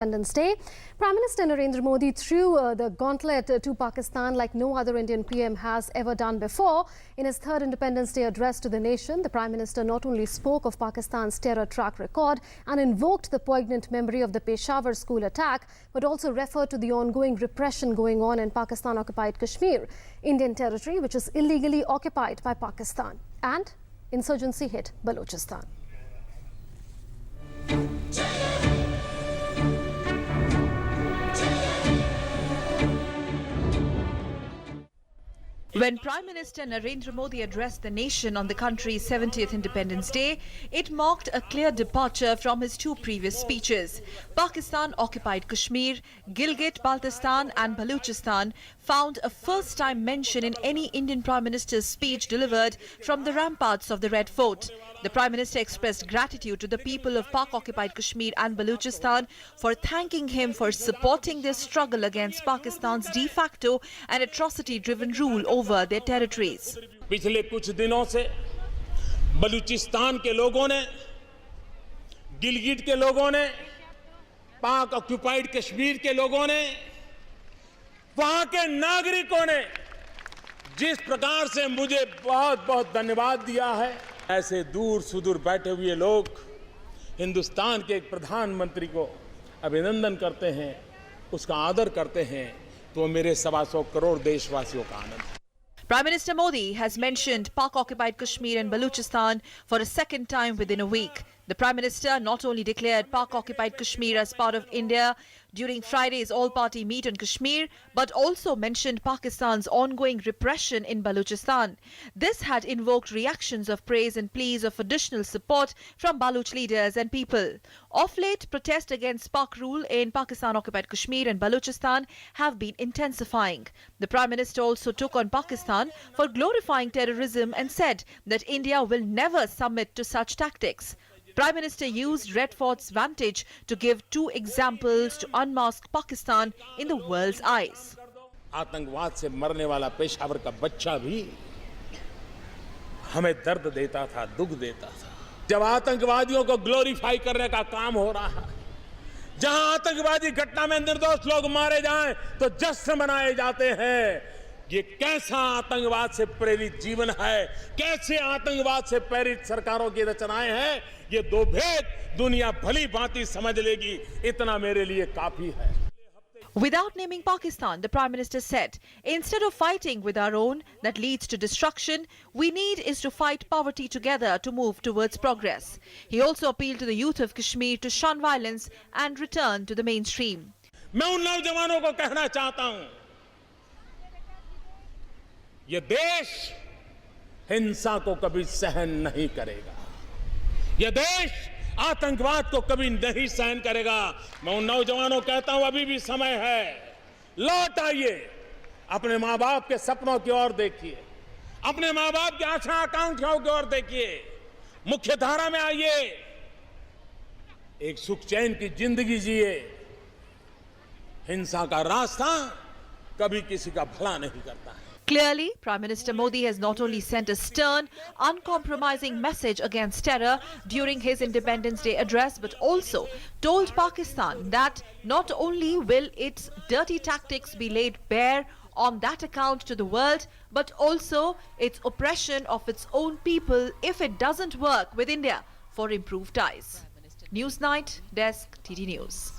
Independence Day. Prime Minister Narendra Modi threw the gauntlet to Pakistan like no other Indian PM has ever done before. In his third Independence Day address to the nation, the Prime Minister not only spoke of Pakistan's terror track record and invoked the poignant memory of the Peshawar school attack, but also referred to the ongoing repression going on in Pakistan-occupied Kashmir, Indian territory which is illegally occupied by Pakistan, and insurgency hit Balochistan. When Prime Minister Narendra Modi addressed the nation on the country's 70th Independence Day, it marked a clear departure from his two previous speeches. Pakistan-occupied Kashmir, Gilgit-Baltistan and Balochistan found a first-time mention in any Indian Prime Minister's speech delivered from the ramparts of the Red Fort. The Prime Minister expressed gratitude to the people of Pak-occupied Kashmir and Balochistan for thanking him for supporting their struggle against Pakistan's de facto and atrocity-driven rule over their territories. पिछले कुछ दिनों से बलूचिस्तान के लोगों ने, गिलगिट के लोगों ने, पाक ऑक्युपाइड कश्मीर के लोगों ने, वहां के नागरिकों ने जिस प्रकार से मुझे बहुत-बहुत धन्यवाद दिया है, ऐसे दूर सुदूर बैठे हुए लोग हिंदुस्तान के एक प्रधानमंत्री को अभिनंदन करते हैं, उसका आदर करते हैं, तो मेरे 125 करोड़ देशवासियों का आनंद है. Prime Minister Modi has mentioned Pak-occupied Kashmir and Balochistan for a second time within a week. The Prime Minister not only declared Pak-occupied Kashmir as part of India during Friday's all-party meet on Kashmir, but also mentioned Pakistan's ongoing repression in Balochistan. This had invoked reactions of praise and pleas of additional support from Baloch leaders and people. Of late, protests against Pak rule in Pakistan-occupied Kashmir and Balochistan have been intensifying. The Prime Minister also took on Pakistan for glorifying terrorism and said that India will never submit to such tactics. Prime Minister used Red Fort's vantage to give two examples to unmask Pakistan in the world's eyes. आतंकवाद से मरने वाला पेशावर का बच्चा भी हमें दर्द देता था, दुख देता था. जब आतंकवादियों को ग्लोरीफाई करने का काम हो रहा है, जहां आतंकवादी घटना में निर्दोष लोग मारे जाएं तो जश्न मनाए जाते हैं. ये कैसा आतंकवाद से प्रेरित जीवन है, कैसे आतंकवाद से प्रेरित सरकारों की रचनाएं हैं, ये दो भेद दुनिया भली भांति समझ लेगी, इतना मेरे लिए काफी है. Without naming Pakistan, the Prime Minister said, instead of fighting with our own that leads to destruction, we need is to fight poverty together to move towards progress. He also appealed to the youth of Kashmir to shun violence and return to the mainstream. मैं उन नौजवानों को कहना चाहता हूं, ये देश हिंसा को कभी सहन नहीं करेगा. ये देश आतंकवाद को कभी नहीं सहन करेगा. मैं उन नौजवानों को कहता हूं, अभी भी समय है, लौट आइए, अपने माँ बाप के सपनों की ओर देखिए, अपने माँ बाप की आशा आकांक्षाओं की ओर देखिए, मुख्य धारा में आइए, एक सुख चैन की जिंदगी जिए. हिंसा का रास्ता कभी किसी का भला नहीं करता है. Clearly, Prime Minister Modi has not only sent a stern, uncompromising message against terror during his Independence Day address, but also told Pakistan that not only will its dirty tactics be laid bare on that account to the world, but also its oppression of its own people if it doesn't work with India for improved ties. Newsnight, Desk, TT News.